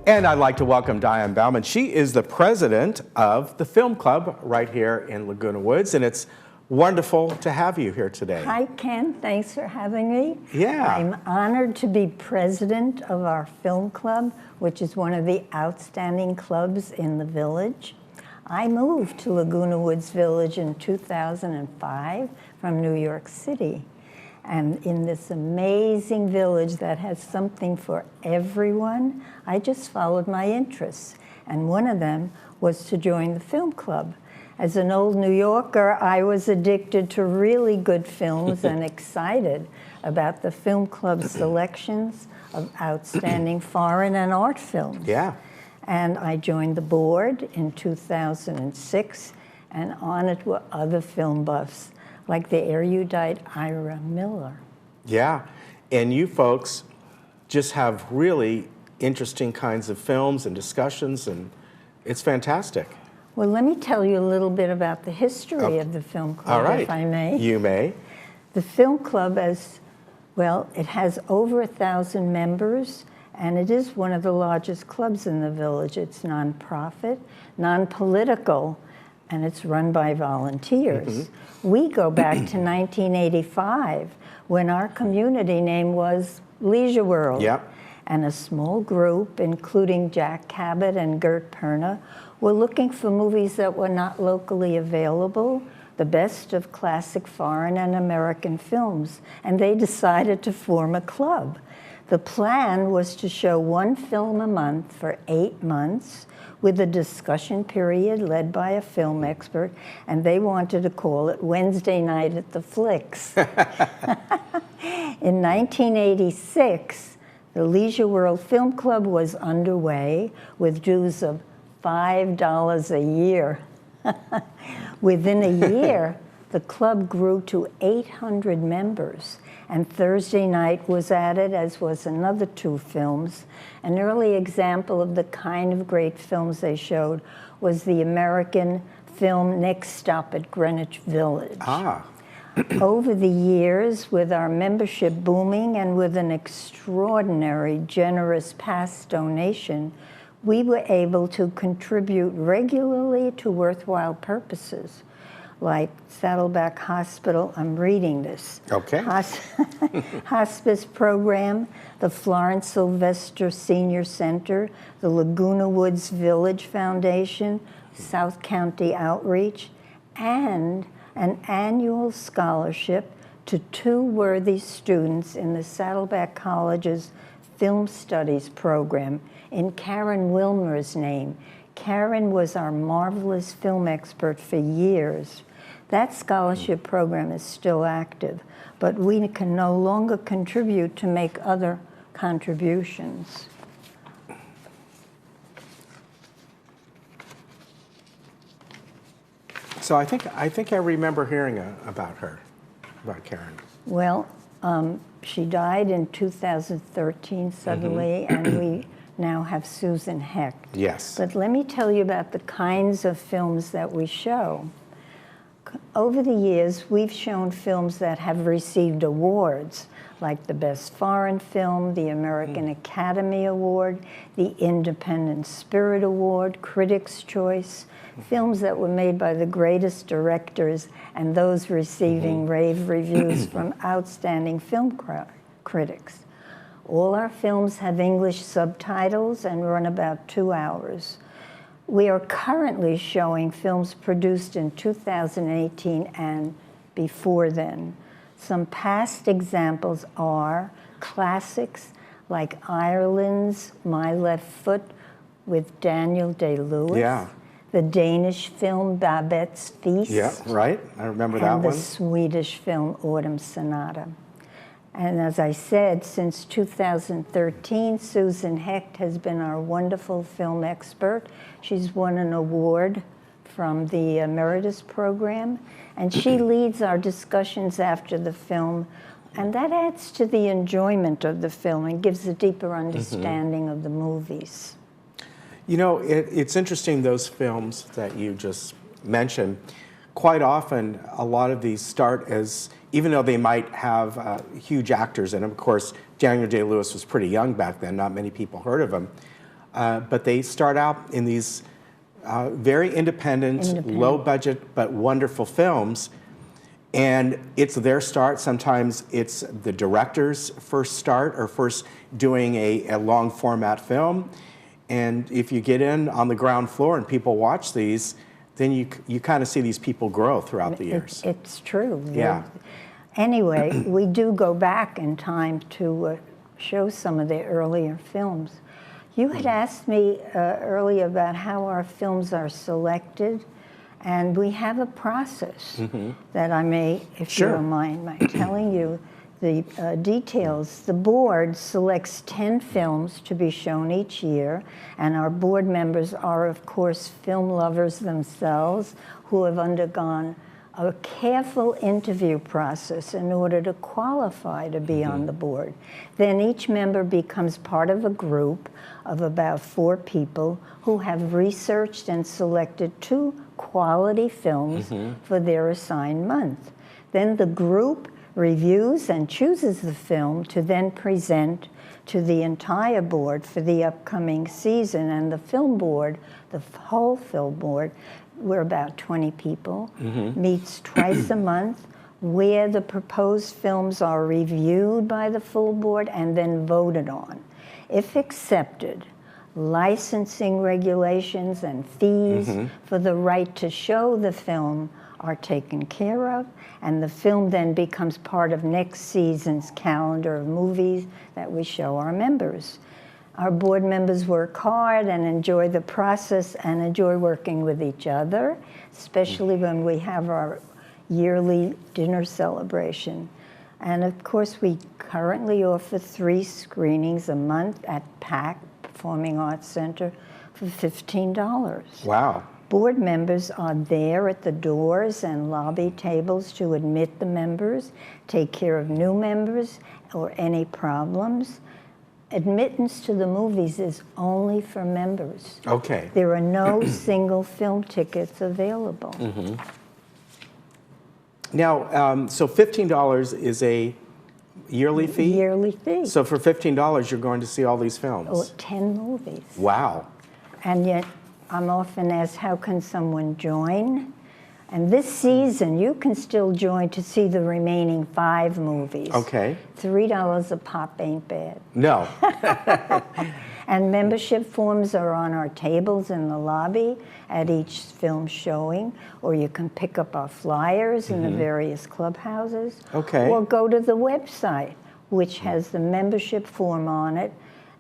And I'd like to welcome Diane Bauman. She is the president of the Film Club right here in Laguna Woods, and it's wonderful to have you here today. Hi, Ken. Thanks for having me. Yeah. I'm honored to be president of our film club, which is one of the outstanding clubs in the village. I moved to Laguna Woods Village in 2005 from New York City. And in this amazing village that has something for everyone, I just followed my interests. And one of them was to join the film club. As an old New Yorker, I was addicted to really good films and excited about the film club's selections of outstanding foreign and art films. Yeah. And I joined the board in 2006, and on it were other film buffs, like the erudite Ira Miller. Yeah, and you folks just have really interesting kinds of films and discussions, and it's fantastic. Well, let me tell you a little bit about the history of the film club, All right. if I may. You may. The film club, it has over 1,000 members, and it is one of the largest clubs in the village. It's nonprofit, non-political, and it's run by volunteers. Mm-hmm. We go back to 1985, when our community name was Leisure World. Yep. And a small group, including Jack Cabot and Gert Perna, were looking for movies that were not locally available, the best of classic foreign and American films, and they decided to form a club. The plan was to show one film a month for 8 months, with a discussion period led by a film expert, and they wanted to call it Wednesday Night at the Flicks. In 1986, the Leisure World Film Club was underway with dues of $5 a year. Within a year, the club grew to 800 members, and Thursday night was added, as was another 2 films. An early example of the kind of great films they showed was the American film Next Stop at Greenwich Village. Ah. Over the years, with our membership booming and with an extraordinary generous past donation, we were able to contribute regularly to worthwhile purposes, like Saddleback Hospital, I'm reading this. Okay. Hospice program, the Florence Sylvester Senior Center, the Laguna Woods Village Foundation, South County Outreach, and an annual scholarship to 2 worthy students in the Saddleback College's Film Studies program in Karen Wilmer's name. Karen was our marvelous film expert for years. That scholarship program is still active, but we can no longer contribute to make other contributions. So I think I remember hearing about her, about Karen. Well, she died in 2013 suddenly, and we now have Susan Hecht. Yes. But let me tell you about the kinds of films that we show. Over the years, we've shown films that have received awards, like the Best Foreign Film, the American Academy Award, the Independent Spirit Award, Critics' Choice, films that were made by the greatest directors and those receiving rave reviews from outstanding film critics. All our films have English subtitles and run about 2 hours. We are currently showing films produced in 2018 and before then. Some past examples are classics like Ireland's My Left Foot with Daniel Day-Lewis. Yeah. The Danish film Babette's Feast. Yeah, right. I remember that one. And the Swedish film Autumn Sonata. And as I said, since 2013, Susan Hecht has been our wonderful film expert. She's won an award from the Emeritus Program, and she leads our discussions after the film, and that adds to the enjoyment of the film and gives a deeper understanding of the movies. You know, it's interesting, those films that you just mentioned. Quite often, a lot of these start as, even though they might have huge actors in them, of course, Daniel Day-Lewis was pretty young back then, not many people heard of him. but they start out in these very independent, low budget, but wonderful films. And it's their start. Sometimes it's the director's first start or first doing a long format film. And if you get in on the ground floor and people watch these, then you kind of see these people grow throughout the years. It's true. Yeah. Anyway, we do go back in time to show some of the earlier films. You had asked me earlier about how our films are selected, and we have a process that I may, if you don't mind, telling you the details. The board selects 10 films to be shown each year, and our board members are, of course, film lovers themselves who have undergone a careful interview process in order to qualify to be on the board. Then each member becomes part of a group of about 4 people who have researched and selected 2 quality films for their assigned month. Then the group reviews and chooses the film to then present to the entire board for the upcoming season. And the film board, the whole film board, we're about 20 people, meets twice a month, where the proposed films are reviewed by the full board and then voted on. If accepted, licensing regulations and fees for the right to show the film are taken care of, and the film then becomes part of next season's calendar of movies that we show our members. Our board members work hard and enjoy the process and enjoy working with each other, especially when we have our yearly dinner celebration. And of course, we currently offer 3 screenings a month at PAC, Performing Arts Center, for $15. Wow. Board members are there at the doors and lobby tables to admit the members, take care of new members or any problems. Admittance to the movies is only for members. Okay. There are no single film tickets available. Now, so $15 is a yearly fee? Yearly fee. So for $15, you're going to see all these films? Or 10 movies. Wow. And yet, I'm often asked, how can someone join? And this season, you can still join to see the remaining 5 movies. Okay. $3 a pop ain't bad. No. And membership forms are on our tables in the lobby at each film showing, or you can pick up our flyers in the various clubhouses. Okay. Or go to the website, which has the membership form on it,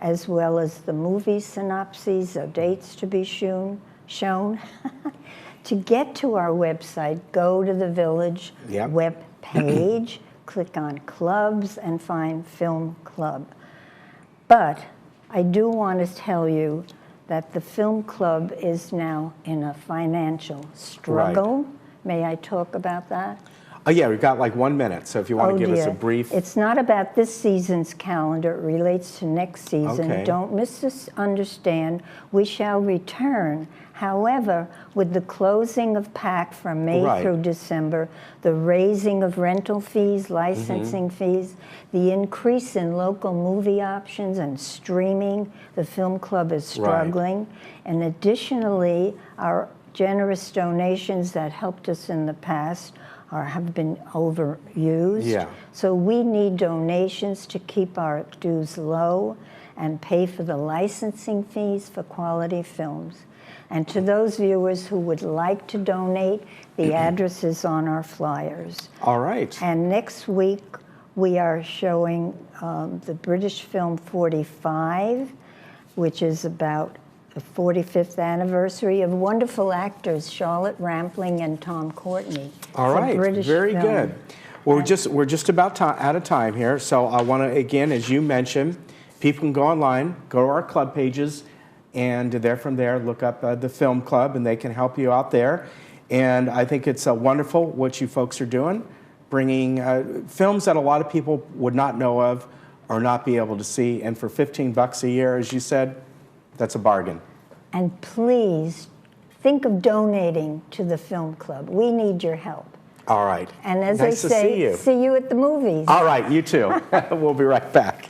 as well as the movie synopses or dates to be shown. To get to our website, go to the Village web page, click on Clubs, and find Film Club. But I do want to tell you that the Film Club is now in a financial struggle. Right. May I talk about that? Oh, yeah, we've got like 1 minute, so if you want to give us a brief. It's not about this season's calendar. It relates to next season. Okay. Don't misunderstand. We shall return. However, with the closing of PAC from May through December, the raising of rental fees, licensing fees, the increase in local movie options and streaming, the Film Club is struggling. And additionally, our generous donations that helped us in the past have been overused. Yeah. So we need donations to keep our dues low and pay for the licensing fees for quality films. And to those viewers who would like to donate, the address is on our flyers. All right. And next week, we are showing the British film 45, which is about the 45th anniversary of wonderful actors Charlotte Rampling and Tom Courtenay. All right, very good. Well, we're just about out of time here, so I want to, again, as you mentioned, people can go online, go to our club pages, and from there, look up the Film Club, and they can help you out there. And I think it's wonderful what you folks are doing, bringing films that a lot of people would not know of or not be able to see. And for $15 a year, as you said, that's a bargain. And please think of donating to the Film Club. We need your help. All right. And as nice I say, see you at the movies. All right, you too. We'll be right back.